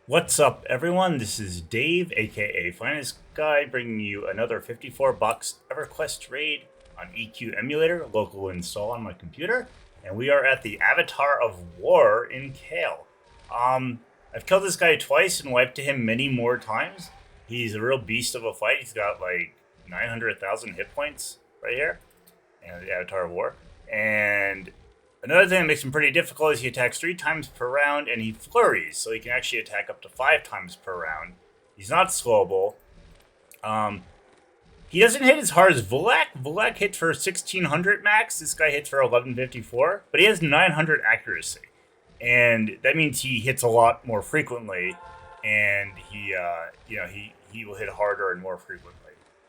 What's up, everyone? This is Dave, aka Finest Guy, bringing you another 54 bucks EverQuest raid on EQ Emulator, local install on my computer, and we are at the Avatar of War in Kael. I've killed this guy twice and wiped to him many more times. He's a real beast of a fight. He's got like 900,000 hit points right here, and the Avatar of War. And another thing that makes him pretty difficult is he attacks 3 times per round and he flurries, so he can actually attack up to 5 times per round. He's not slowable. Um, he doesn't hit as hard as Vulak. Vulak hits for 1600 max. This guy hits for 1154, but he has 900 accuracy, and that means he hits a lot more frequently, and he will hit harder and more frequently.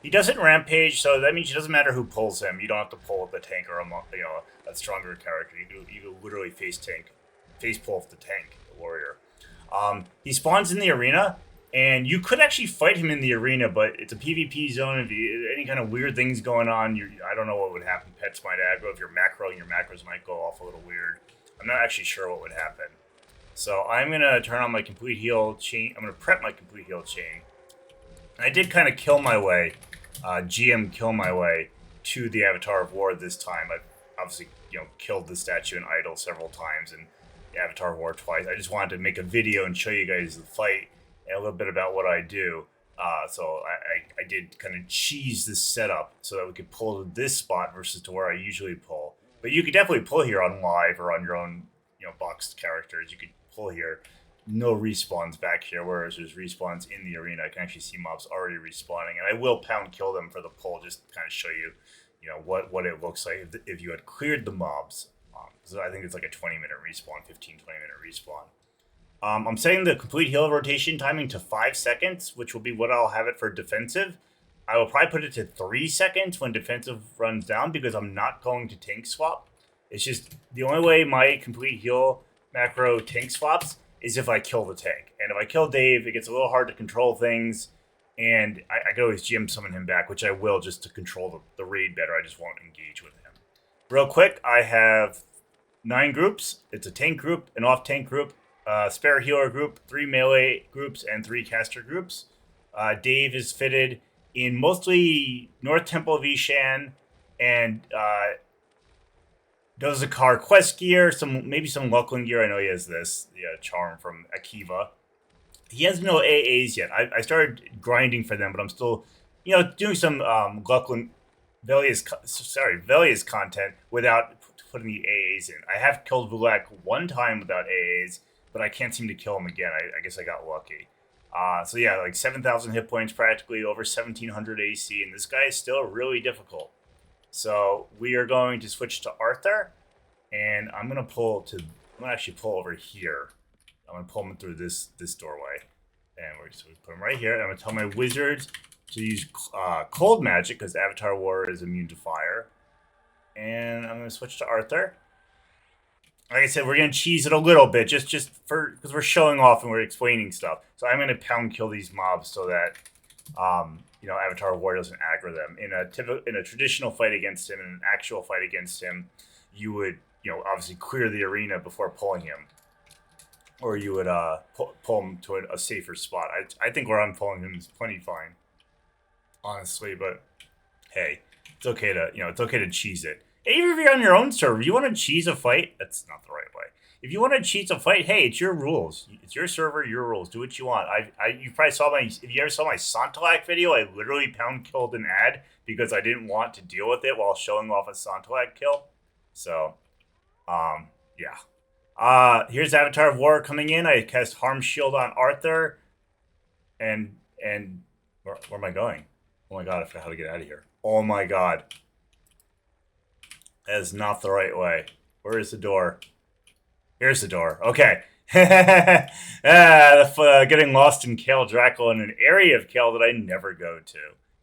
He doesn't rampage, so that means it doesn't matter who pulls him. You don't have to pull the tank or a stronger character. You can literally face pull off the tank, the warrior. He spawns in the arena, and you could actually fight him in the arena, but it's a PvP zone. If any kind of weird things going on, I don't know what would happen. Pets might aggro. If you're macroing, your macros might go off a little weird. I'm not actually sure what would happen. So I'm gonna turn on my complete heal chain. I'm gonna prep my complete heal chain. I did kind of kill my way, GM kill my way to the Avatar of War this time. I've obviously, killed the statue and idol several times and the Avatar of War twice. I just wanted to make a video and show you guys the fight and a little bit about what I do. So I did kind of cheese this setup so that we could pull to this spot versus to where I usually pull. But you could definitely pull here on live or on your own, boxed characters. You could pull here. No respawns back here, whereas there's respawns in the arena. I can actually see mobs already respawning, and I will pound kill them for the pull, just to kind of show you, what it looks like if you had cleared the mobs. So I think it's like a 20-minute respawn, 15-20-minute respawn. I'm setting the complete heal rotation timing to 5 seconds, which will be what I'll have it for defensive. I will probably put it to 3 seconds when defensive runs down because I'm not going to tank swap. It's just the only way my complete heal macro tank swaps is if I kill the tank. And if I kill Dave, it gets a little hard to control things. And I can always GM summon him back, which I will just to control the raid better. I just won't engage with him. Real quick, I have 9 groups. It's a tank group, an off-tank group, spare healer group, 3 melee groups, and 3 caster groups. Dave is fitted in mostly North Temple of Ishan and Dozekar quest gear, maybe some Luclin gear. I know he has this, charm from Akiva. He has no AAs yet. I started grinding for them, but I'm still, doing some Luclin Velious content without putting the AAs in. I have killed Vulak 1 time without AAs, but I can't seem to kill him again. I guess I got lucky. So yeah, like 7,000 hit points practically, over 1,700 AC, and this guy is still really difficult. So we are going to switch to Arthur, and I'm gonna actually pull over here. I'm gonna pull him through this doorway, and we're just gonna put him right here. I'm gonna tell my wizards to use cold magic because Avatar War is immune to fire, and I'm gonna switch to Arthur. Like I said, we're gonna cheese it a little bit, just for because we're showing off and we're explaining stuff. So I'm gonna pound kill these mobs so that Avatar War doesn't aggro them. In a traditional fight against him, in an actual fight against him, you would obviously clear the arena before pulling him, or you would pull him to a safer spot. I think where I'm pulling him is plenty fine, honestly. But hey, it's okay to cheese it. Even if you're on your own server, you want to cheese a fight. That's not the right way. If you want to cheese a fight, hey, it's your rules. It's your server, your rules. Do what you want. You probably saw if you ever saw my Santalak video, I literally pound killed an ad because I didn't want to deal with it while showing off a Santalak kill. So, yeah. Here's Avatar of War coming in. I cast Harm Shield on Arthur, and where am I going? Oh my god, I forgot how to get out of here. Oh my god, that is not the right way. Where is the door? Here's the door. Okay. Getting lost in Kael Drakkel in an area of Kael that I never go to.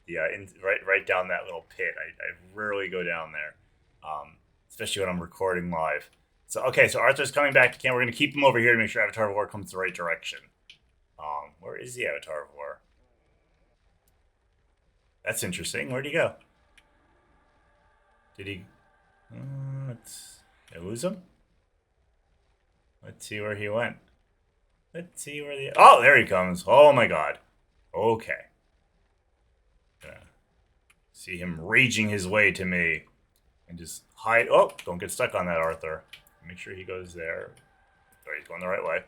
Yeah, right down that little pit. I rarely go down there, especially when I'm recording live. So Arthur's coming back to camp. We're gonna keep him over here to make sure Avatar of War comes the right direction. Where is the Avatar of War? That's interesting. Where'd he go? Did he? Did I lose him? Let's see where he went. Let's see where the... Oh, there he comes. Oh my god. Okay. See him raging his way to me. And just hide... Oh, don't get stuck on that, Arthur. Make sure he goes there. There, he's going the right way.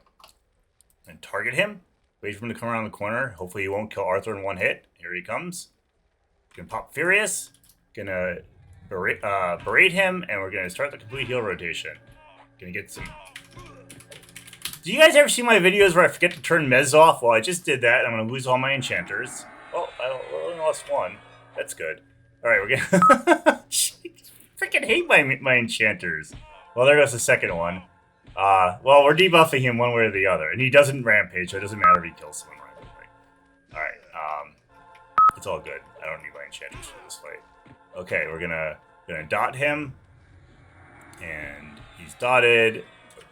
And target him. Wait for him to come around the corner. Hopefully he won't kill Arthur in one hit. Here he comes. Gonna pop Furious. Gonna berate him. And we're gonna start the complete heal rotation. Gonna get some... Do you guys ever see my videos where I forget to turn Mez off? Well, I just did that. I'm gonna lose all my enchanters. Oh, I only lost one. That's good. Alright, we're gonna... freaking hate my enchanters. Well, there goes the second one. Well, we're debuffing him one way or the other. And he doesn't rampage, so it doesn't matter if he kills someone randomly. Alright, it's all good. I don't need my enchanters for this fight. Okay, we're gonna dot him. And he's dotted.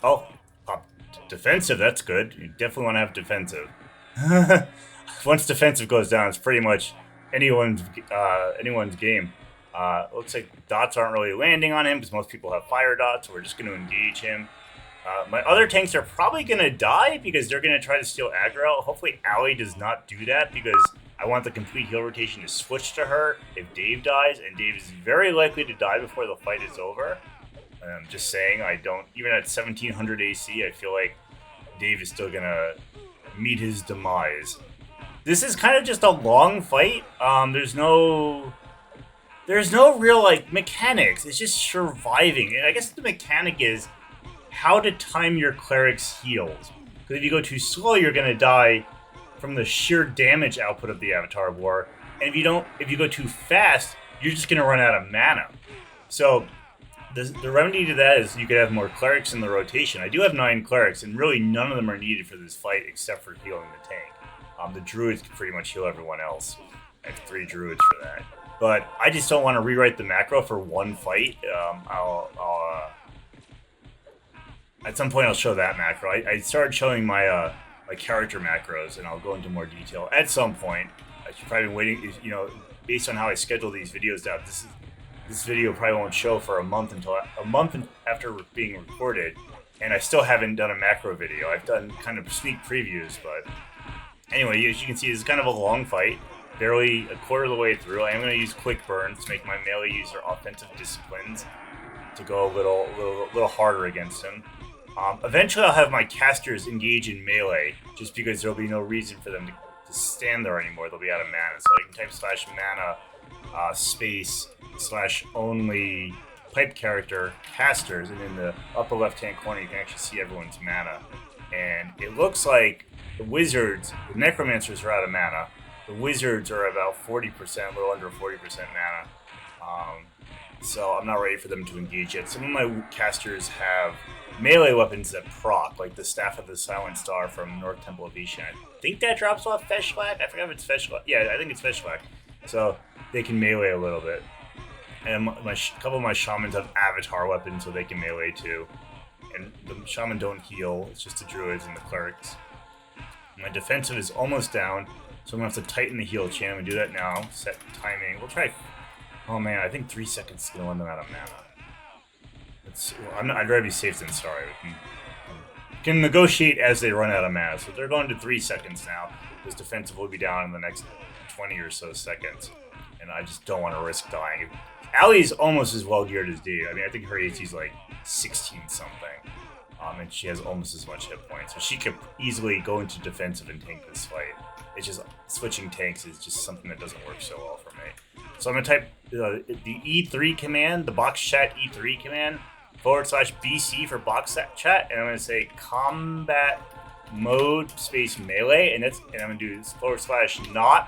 Oh, pop defensive, that's good. You definitely want to have defensive. Once defensive goes down, it's pretty much anyone's game. Looks like dots aren't really landing on him because most people have fire dots, so we're just going to engage him. My other tanks are probably going to die because they're going to try to steal aggro. Hopefully Allie does not do that because I want the complete heal rotation to switch to her if Dave dies, and Dave is very likely to die before the fight is over. I'm just saying, I don't, even at 1700 AC, I feel like Dave is still going to meet his demise. This is kind of just a long fight. There's no real, like, mechanics. It's just surviving. And I guess the mechanic is how to time your cleric's heals. Because if you go too slow, you're going to die from the sheer damage output of the Avatar War. And if you go too fast, you're just going to run out of mana. So the remedy to that is you could have more clerics in the rotation. I do have 9 clerics, and really none of them are needed for this fight except for healing the tank. The druids can pretty much heal everyone else. I have 3 druids for that. But I just don't want to rewrite the macro for one fight. At some point I'll show that macro. I started showing my my character macros, and I'll go into more detail at some point. I should probably be waiting, you know, based on how I schedule these videos out. This video probably won't show for a month after being recorded, and I still haven't done a macro video. I've done kind of sneak previews, but anyway, as you can see, this is kind of a long fight. Barely a quarter of the way through. I am going to use quick burns to make my melee user offensive disciplines to go a little harder against him. Eventually, I'll have my casters engage in melee, just because there'll be no reason for them to stand there anymore. They'll be out of mana, so I can type /mana space /only pipe character casters, and in the upper left-hand corner, you can actually see everyone's mana. And it looks like the wizards, the necromancers are out of mana. The wizards are about 40%, a little under 40% mana. So I'm not ready for them to engage yet. Some of my casters have melee weapons that proc, like the Staff of the Silent Star from North Temple of Ishan. I think that drops off Feshlag. I forgot if it's Feshlag. Yeah, I think it's Feshlag. So they can melee a little bit. And a couple of my shamans have avatar weapons, so they can melee too. And the shaman don't heal. It's just the druids and the clerics. My defensive is almost down, so I'm going to have to tighten the heal chain. I'm going to do that now. Set timing. We'll try... Oh man, I think 3 seconds is going to run them out of mana. I'd rather be safe than sorry. We can negotiate as they run out of mana. So they're going to 3 seconds now. This defensive will be down in the next 20 or so seconds. And I just don't want to risk dying. Allie's almost as well geared as Dave. I mean, I think her AC is like 16 something. And she has almost as much hit points. So she could easily go into defensive and tank this fight. It's just switching tanks is just something that doesn't work so well for me. So I'm going to type the E3 command, the box chat E3 command, /BC for box chat, and I'm going to say combat mode space melee, and I'm going to do /not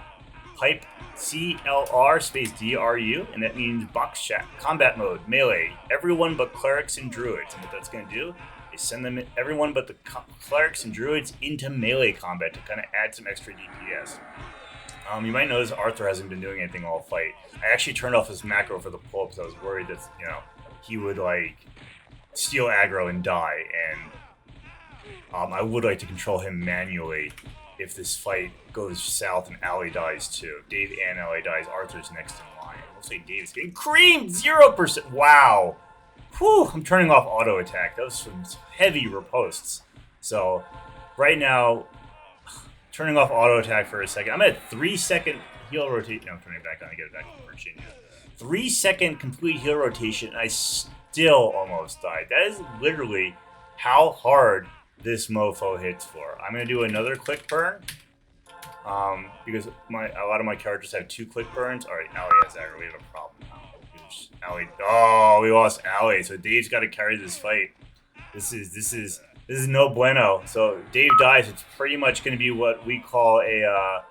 pipe CLR space DRU, and that means box chat, combat mode, melee, everyone but clerics and druids. And what that's going to do is send them, everyone but the clerics and druids, into melee combat to kind of add some extra DPS. You might notice Arthur hasn't been doing anything all fight. I actually turned off his macro for the pull because I was worried that, you know, he would like steal aggro and die, and I would like to control him manually if this fight goes south and Allie dies too. If Dave and Allie dies, Arthur's next in line. We'll say Dave's getting creamed! 0%! Wow! Whew! I'm turning off auto attack. That was some heavy ripostes. So right now, turning off auto attack for a second. I'm at 3-second heal rotation. No, I'm turning it back on to get it back to Virginia. 3-second complete heal rotation. And I still almost died. That is literally how hard this mofo hits for. I'm gonna do another quick burn. Because a lot of my characters have 2 quick burns. All right, Allie has aggro. We have a problem now. Allie. Oh, we lost Allie. So Dave's got to carry this fight. This is no bueno. So Dave dies. It's pretty much going to be what we call a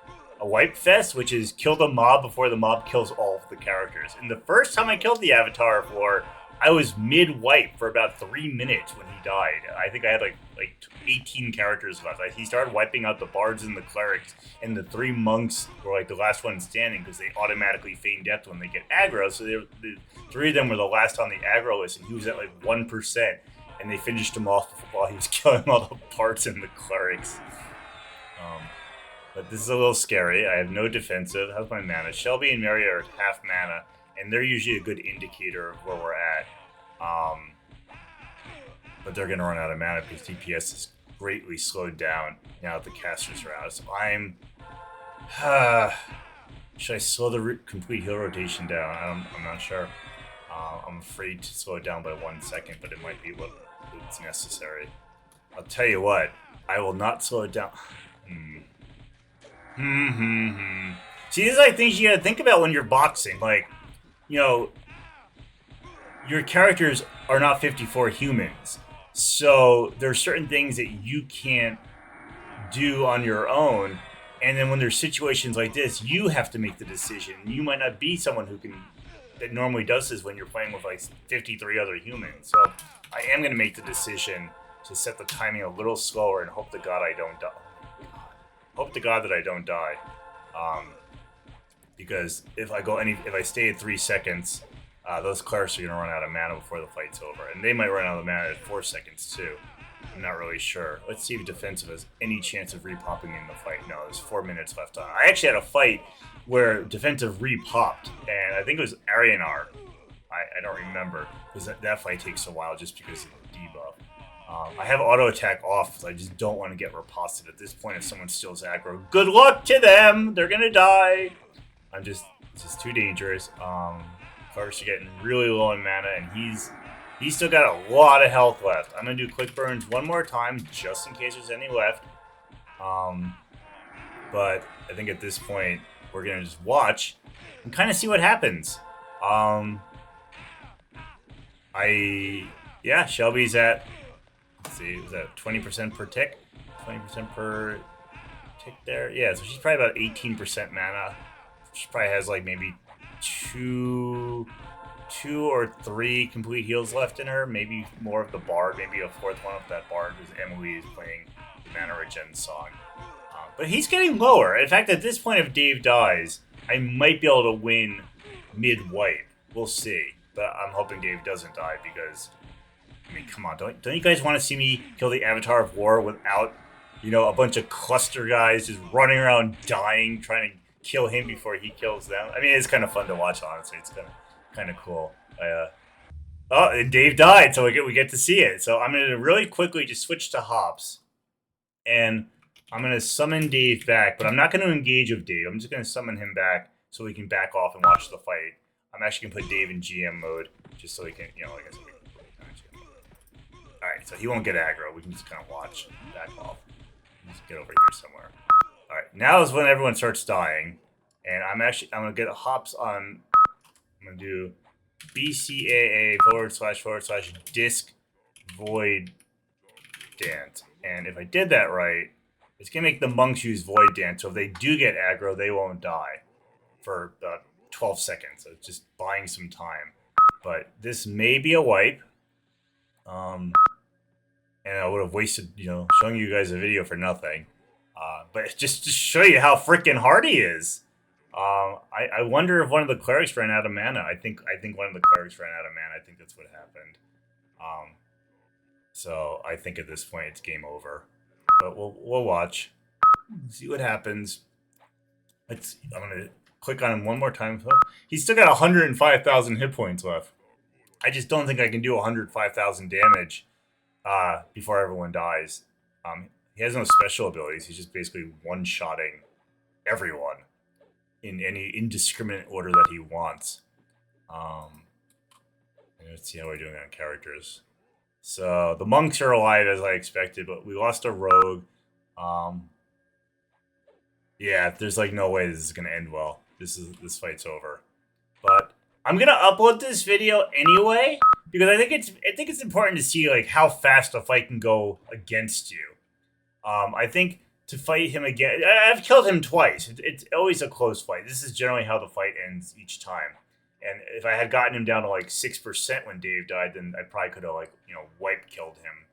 wipe fest, which is kill the mob before the mob kills all of the characters. And the first time I killed the Avatar of War, I was mid-wipe for about 3 minutes when he died. I think I had like 18 characters left. He started wiping out the bards and the clerics, and the 3 monks were like the last one standing because they automatically feign death when they get aggro. So the 3 of them were the last on the aggro list, and he was at like 1%, and they finished him off while he was killing all the bards and the clerics. But this is a little scary. I have no defensive. How's my mana? Shelby and Mary are at half mana, and they're usually a good indicator of where we're at. But they're going to run out of mana because DPS is greatly slowed down now that the casters are out. So I'm... should I slow the complete heal rotation down? I'm not sure. I'm afraid to slow it down by 1 second, but it might be what's necessary. I'll tell you what. I will not slow it down. See, these are like things you gotta think about when you're boxing. Like, you know, your characters are not 54 humans. So there are certain things that you can't do on your own. And then when there's situations like this, you have to make the decision. You might not be someone that normally does this when you're playing with like 53 other humans. So I am going to make the decision to set the timing a little slower and hope to God I don't die. Hope to God that I don't die. Because if I stay at 3 seconds, those clerics are going to run out of mana before the fight's over. And they might run out of mana at 4 seconds too. I'm not really sure. Let's see if defensive has any chance of repopping in the fight. No, there's 4 minutes left on. I actually had a fight where defensive repopped, and I think it was Arianar. I don't remember, because that fight takes a while just because of the debuff. I have auto attack off, so I just don't want to get riposted at this point if someone steals aggro. Good luck to them! They're gonna die! It's just too dangerous. Clerics are getting really low on mana, and he's still got a lot of health left. I'm gonna do quick burns one more time, just in case there's any left. But I think at this point, we're gonna just watch and kind of see what happens. Shelby's at, let's see, is that 20% per tick? 20% per tick there? Yeah, so she's probably about 18% mana. She probably has like maybe two or 3 complete heals left in her. Maybe more of the bard, maybe a 4th one of that bard, because Emily is playing the mana regen song. But he's getting lower. In fact, at this point, if Dave dies, I might be able to win mid-wipe. We'll see. But I'm hoping Dave doesn't die because, I mean, come on. Don't you guys want to see me kill the Avatar of War without, a bunch of cluster guys just running around dying, trying to kill him before he kills them? I mean, it's kind of fun to watch, honestly. It's kind of cool. And Dave died, so we get to see it. So I'm going to really quickly just switch to hops. And I'm going to summon Dave back, but I'm not going to engage with Dave. I'm just going to summon him back so we can back off and watch the fight. I'm actually going to put Dave in GM mode just so he can, like I said, Alright, so he won't get aggro. We can just kind of watch and back off. Just get over here somewhere. Alright, now is when everyone starts dying. And I'm going to get hops on, I'm going to do BCAA / disc void dance. And if I did that right, it's going to make the monks use void dance. So if they do get aggro, they won't die for 12 seconds. So it's just buying some time. But this may be a wipe. And I would have wasted, showing you guys a video for nothing. But just to show you how freaking hard he is. I wonder if one of the clerics ran out of mana. I think one of the clerics ran out of mana. I think that's what happened. So I think at this point it's game over. But we'll watch. See what happens. I'm gonna click on him one more time. He's still got 105,000 hit points left. I just don't think I can do 105,000 damage before everyone dies. He he has no special abilities. He's just basically one-shotting everyone in any indiscriminate order that he wants. Let's see how we're doing on characters. So the monks are alive as I expected, but we lost a rogue. Yeah, there's like no way this is gonna end well. This fight's over. But I'm gonna upload this video anyway because I think it's important to see like how fast a fight can go against you. I think to fight him again, I've killed him twice. It's always a close fight. This is generally how the fight ends each time. And if I had gotten him down to like 6% when Dave died, then I probably could have like wipe killed him.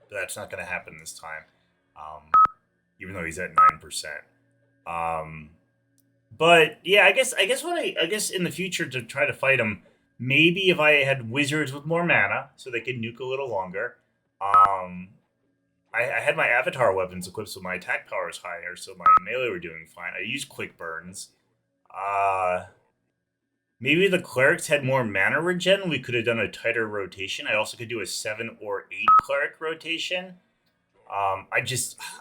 But that's not gonna happen this time. Even though he's at 9%. But yeah, I guess in the future to try to fight him, maybe if I had wizards with more mana, so they could nuke a little longer. I had my avatar weapons equipped, so my attack power is higher, so my melee were doing fine. I used quick burns. Maybe the clerics had more mana regen. We could have done a tighter rotation. I also could do a 7 or 8 cleric rotation. I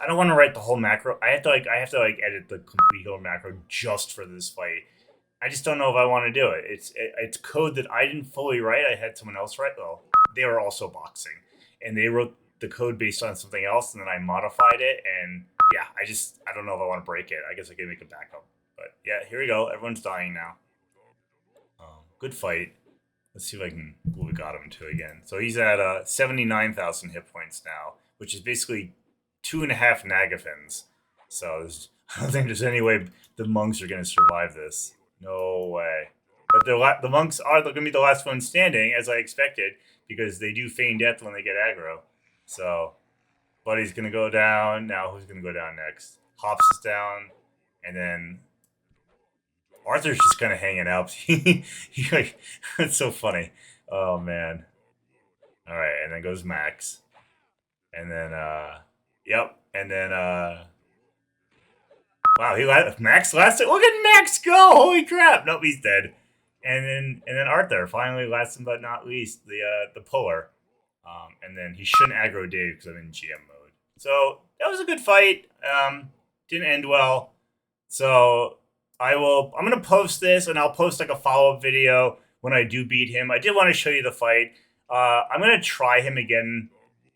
don't want to write the whole macro. I have to edit the complete whole macro just for this fight. I just don't know if I want to do it. It's code that I didn't fully write. I had someone else write. Well, they were also boxing, and they wrote the code based on something else, and then I modified it. And yeah, I don't know if I want to break it. I guess I can make a backup. But yeah, here we go. Everyone's dying now. Good fight. Let's see if I can. What we got him to again. So he's at 79,000 hit points now, which is basically 2.5 Nagathans. So I don't think there's any way the monks are going to survive this. No way. But the monks are going to be the last one standing, as I expected, because they do feign death when they get aggro. So, Buddy's going to go down. Now who's going to go down next? Hops is down. And then Arthur's just kind of hanging out. That's so funny. Oh, man. All right, and then goes Max. And then, yep. And then, wow, Max lasted. Look at Max go! Holy crap! Nope, he's dead. And then Arthur, finally, last but not least, the puller. And then he shouldn't aggro Dave because I'm in GM mode. So that was a good fight. Didn't end well. So I'm gonna post this, and I'll post like a follow-up video when I do beat him. I did want to show you the fight. I'm gonna try him again.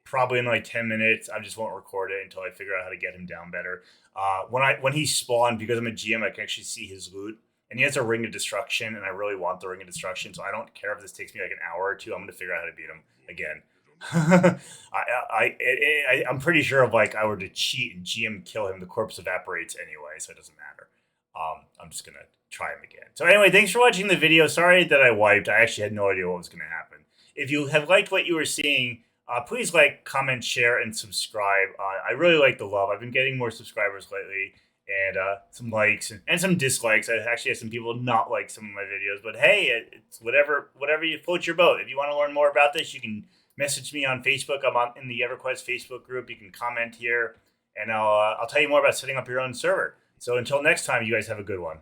Probably in like 10 minutes. I just won't record it until I figure out how to get him down better. When he spawned, because I'm a GM, I can actually see his loot. And he has a Ring of Destruction, and I really want the Ring of Destruction, so I don't care if this takes me like an hour or two. I'm going to figure out how to beat him again. I'm pretty sure if like I were to cheat and GM kill him, the corpse evaporates anyway, so it doesn't matter. I'm just going to try him again. So anyway, thanks for watching the video. Sorry that I wiped. I actually had no idea what was going to happen. If you have liked what you were seeing, please like, comment, share, and subscribe. I really like the love. I've been getting more subscribers lately, and some likes and some dislikes. I actually had some people not like some of my videos, but hey, it's whatever you float your boat. If you want to learn more about this, you can message me on Facebook. I'm in the EverQuest Facebook group. You can comment here, and I'll tell you more about setting up your own server. So until next time, you guys have a good one.